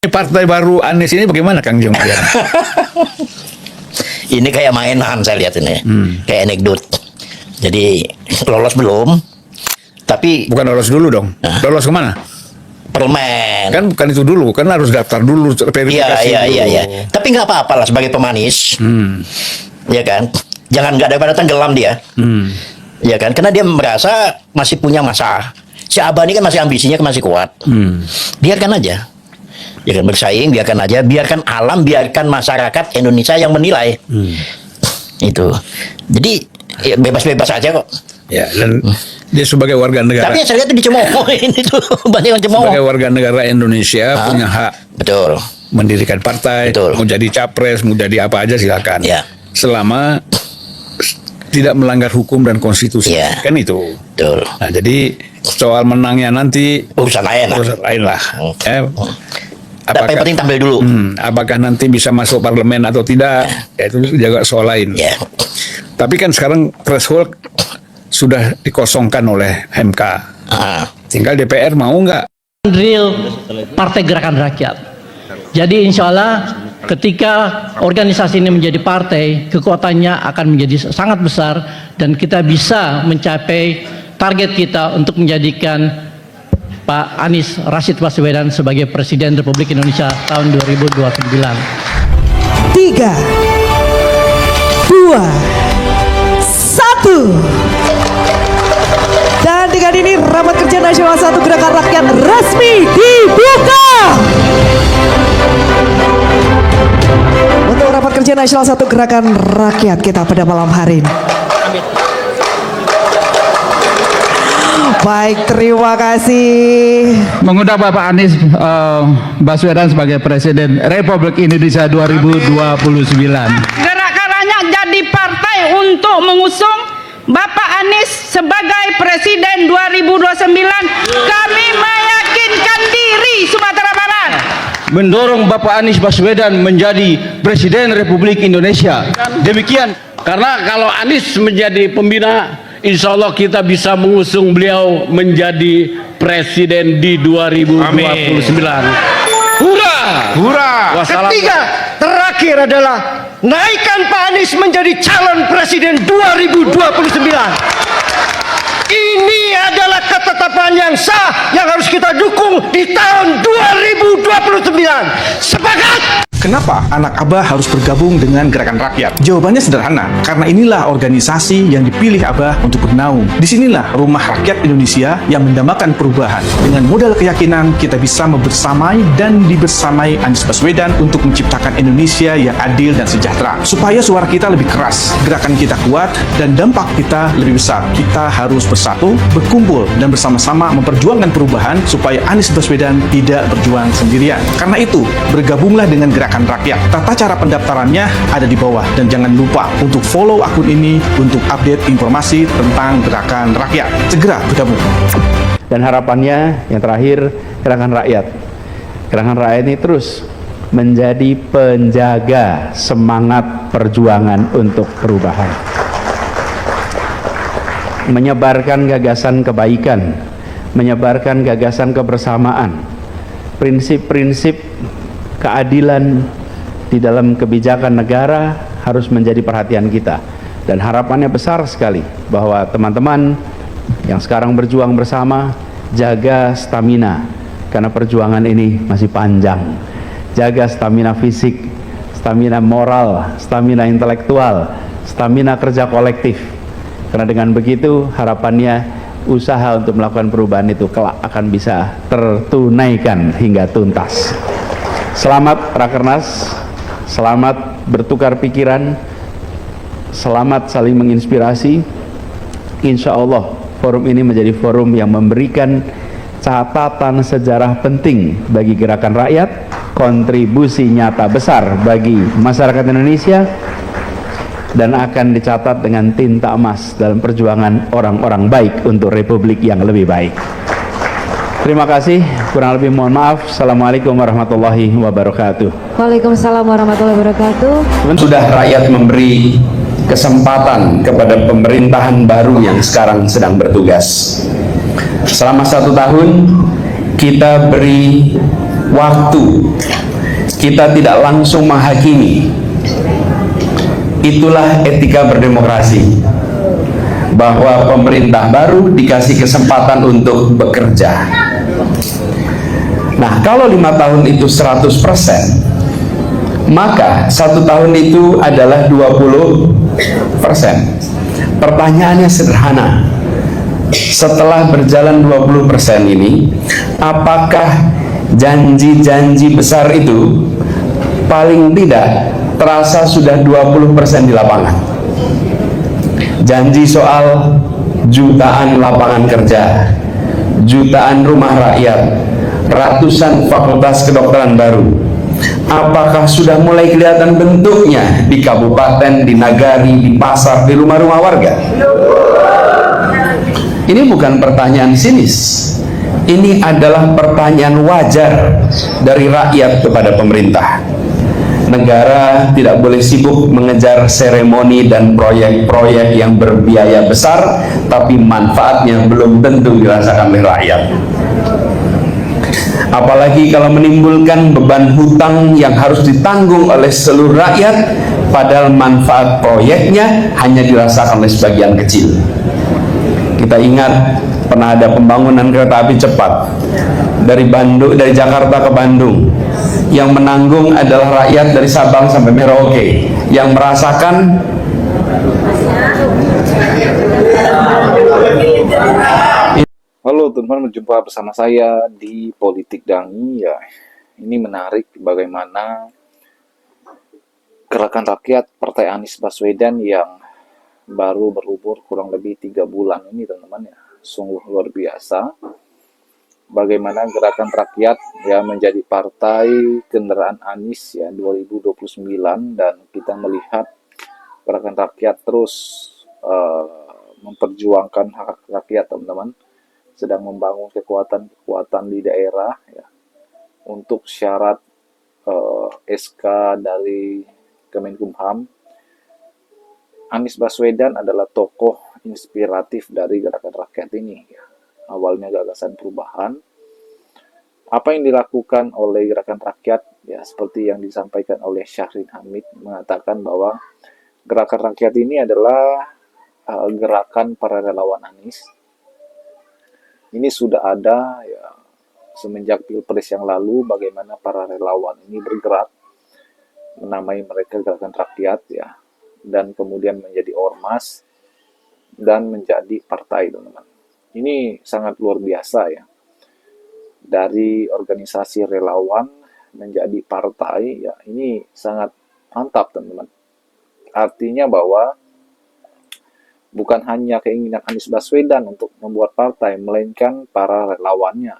Partai baru Anies ini bagaimana Kang Jung? Ini kayak mainan saya lihat ini, kayak anekdot. Jadi lolos belum, tapi Bukan lolos dulu dong. Lolos kemana? permen. Kan bukan itu dulu, kan harus daftar dulu, verifikasi Iya, dulu. iya. Tapi nggak apa-apa lah sebagai pemanis, ya kan. Jangan nggak daripada tenggelam dia, ya kan. Karena dia merasa masih punya masa. Si Abah ini kan masih ambisinya masih kuat. Biarkan aja. Ya kan, bersaing, biarkan aja, biarkan alam, biarkan masyarakat Indonesia yang menilai. Itu. Jadi ya, bebas-bebas aja kok. Ya, dan dia sebagai warga negara. Tapi yang saya lihat itu dicemoohin itu banyak yang cemooh. Sebagai warga negara Indonesia punya hak Betul. mendirikan partai, Betul. mau jadi capres, mau jadi apa aja silakan. Ya. Selama tidak melanggar hukum dan konstitusi. Ya. Kan itu. Betul. Nah, jadi soal menangnya nanti Urusan lain lah. urusan lain lah. Tapi yang penting tampil dulu. Apakah nanti bisa masuk parlemen atau tidak? Ya, itu juga soal lain. Ya. Tapi kan sekarang threshold sudah dikosongkan oleh MK. Ah. Tinggal DPR mau nggak? Real Partai Gerakan Rakyat. Jadi insya Allah ketika organisasi ini menjadi partai, kekuatannya akan menjadi sangat besar dan kita bisa mencapai target kita untuk menjadikan Pak Anies Rashid Baswedan sebagai Presiden Republik Indonesia tahun 2029. 3, 2, 1. Dan dengan ini rapat kerja nasional 1 Gerakan Rakyat resmi dibuka. Untuk rapat kerja nasional 1 Gerakan Rakyat kita pada malam hari ini. Baik, terima kasih. Mengundang Bapak Anies Baswedan sebagai Presiden Republik Indonesia 2029. Gerakan Rakyat jadi partai untuk mengusung Bapak Anies sebagai Presiden 2029. Kami meyakinkan diri Sumatera Barat. Mendorong Bapak Anies Baswedan menjadi Presiden Republik Indonesia. Demikian. Karena kalau Anies menjadi pembina, insya Allah kita bisa mengusung beliau menjadi presiden di 2029. Hurra! Hurra! Wassalam. Ketiga, terakhir adalah naikkan Pak Anies menjadi calon presiden 2029. Ini adalah ketetapan yang sah yang harus kita dukung di tahun 2029. Sepakat! Kenapa anak Abah harus bergabung dengan Gerakan Rakyat? Jawabannya sederhana, karena inilah organisasi yang dipilih Abah untuk bernaung. Disinilah rumah rakyat Indonesia yang mendambakan perubahan. Dengan modal keyakinan, kita bisa membersamai dan dibersamai Anies Baswedan untuk menciptakan Indonesia yang adil dan sejahtera. Supaya suara kita lebih keras, gerakan kita kuat, dan dampak kita lebih besar. Kita harus bersatu, berkumpul, dan bersama-sama memperjuangkan perubahan supaya Anies Baswedan tidak berjuang sendirian. Karena itu, bergabunglah dengan Gerakan Rakyat. Tata cara pendaftarannya ada di bawah dan jangan lupa untuk follow akun ini untuk update informasi tentang Gerakan Rakyat. Segera bergabung. Dan harapannya yang terakhir, Gerakan Rakyat. Gerakan Rakyat ini terus menjadi penjaga semangat perjuangan untuk perubahan. Menyebarkan gagasan kebaikan, menyebarkan gagasan kebersamaan, prinsip-prinsip keadilan di dalam kebijakan negara harus menjadi perhatian kita. Dan harapannya besar sekali bahwa teman-teman yang sekarang berjuang bersama jaga stamina, karena perjuangan ini masih panjang. Jaga stamina fisik, stamina moral, stamina intelektual, stamina kerja kolektif. Karena dengan begitu harapannya usaha untuk melakukan perubahan itu kelak akan bisa tertunaikan hingga tuntas. Selamat Rakernas, selamat bertukar pikiran, selamat saling menginspirasi. Insya Allah forum ini menjadi forum yang memberikan catatan sejarah penting bagi gerakan rakyat, kontribusi nyata besar bagi masyarakat Indonesia, dan akan dicatat dengan tinta emas dalam perjuangan orang-orang baik untuk Republik yang lebih baik. Terima kasih, kurang lebih mohon maaf. Assalamualaikum warahmatullahi wabarakatuh. Waalaikumsalam warahmatullahi wabarakatuh. Sudah rakyat memberi kesempatan kepada pemerintahan baru yang sekarang sedang bertugas. Selama 1 tahun kita beri waktu kita tidak langsung menghakimi. Itulah etika berdemokrasi, bahwa pemerintah baru dikasih kesempatan untuk bekerja. Nah, kalau 5 tahun itu 100%, maka 1 tahun itu adalah 20%. Pertanyaannya sederhana. Setelah berjalan 20% ini, apakah janji-janji besar itu paling tidak terasa sudah 20% di lapangan? Janji soal jutaan lapangan kerja, jutaan rumah rakyat, ratusan fakultas kedokteran baru, apakah sudah mulai kelihatan bentuknya di kabupaten, di nagari, di pasar, di rumah-rumah warga? Ini bukan pertanyaan sinis. Ini adalah pertanyaan wajar dari rakyat kepada pemerintah. Negara tidak boleh sibuk mengejar seremoni dan proyek-proyek yang berbiaya besar, tapi manfaatnya belum tentu dirasakan oleh rakyat. Apalagi kalau menimbulkan beban hutang yang harus ditanggung oleh seluruh rakyat, padahal manfaat proyeknya hanya dirasakan oleh sebagian kecil. Kita ingat pernah ada pembangunan kereta api cepat dari Jakarta ke Bandung, yang menanggung adalah rakyat dari Sabang sampai Merauke, yang merasakan Halo teman-teman, berjumpa bersama saya di Politik Dangi. Ya, ini menarik bagaimana Gerakan Rakyat Partai Anies Baswedan yang baru berumur kurang lebih 3 bulan ini, teman-teman, ya, sungguh luar biasa. Bagaimana Gerakan Rakyat ya menjadi partai kendaraan Anies ya 2029, dan kita melihat Gerakan Rakyat terus memperjuangkan hak rakyat, teman-teman, sedang membangun kekuatan di daerah ya, untuk syarat SK dari Kemenkumham. Anies Baswedan adalah tokoh inspiratif dari Gerakan Rakyat ini ya. Awalnya gagasan perubahan. Apa yang dilakukan oleh Gerakan Rakyat ya, seperti yang disampaikan oleh Syahrin Hamid, mengatakan bahwa Gerakan Rakyat ini adalah gerakan para relawan Anies. Ini sudah ada ya semenjak Pilpres yang lalu, bagaimana para relawan ini bergerak, menamai mereka Gerakan Rakyat ya, dan kemudian menjadi ormas dan menjadi partai, teman-teman. Ini sangat luar biasa ya. Dari organisasi relawan menjadi partai ya, ini sangat mantap, teman-teman. Artinya bahwa bukan hanya keinginan Anies Baswedan untuk membuat partai, melainkan para relawannya,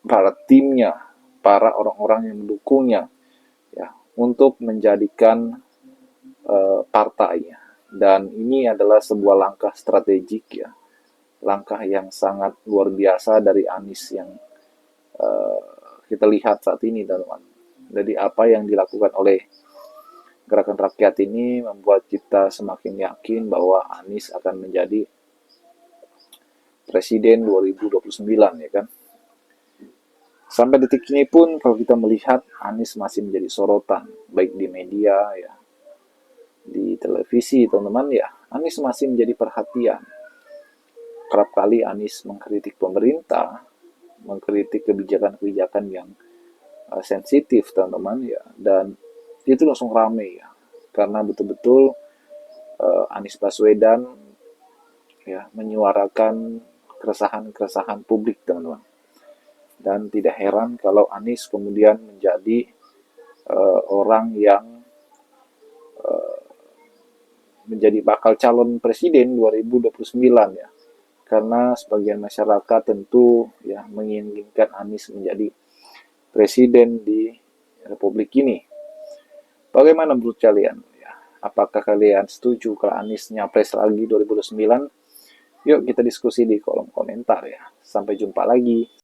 para timnya, para orang-orang yang mendukungnya ya, untuk menjadikan partai. Dan ini adalah sebuah langkah strategik ya, langkah yang sangat luar biasa dari Anies yang kita lihat saat ini, teman-teman. Jadi apa yang dilakukan oleh Gerakan Rakyat ini membuat kita semakin yakin bahwa Anies akan menjadi Presiden 2029 ya kan. Sampai detik ini pun kalau kita melihat Anies masih menjadi sorotan, baik di media ya, di televisi, teman-teman ya. Anies masih menjadi perhatian. Kerap kali Anies mengkritik pemerintah, mengkritik kebijakan-kebijakan yang sensitif, teman-teman ya, dan itu langsung rame ya, karena betul-betul Anies Baswedan ya menyuarakan keresahan-keresahan publik, teman-teman. Dan tidak heran kalau Anies kemudian menjadi orang yang menjadi bakal calon presiden 2029 ya. Karena sebagian masyarakat tentu ya menginginkan Anies menjadi presiden di Republik ini. Bagaimana menurut kalian? Ya, apakah kalian setuju kalau Anies nyapres lagi 2029? Yuk kita diskusi di kolom komentar ya. Sampai jumpa lagi.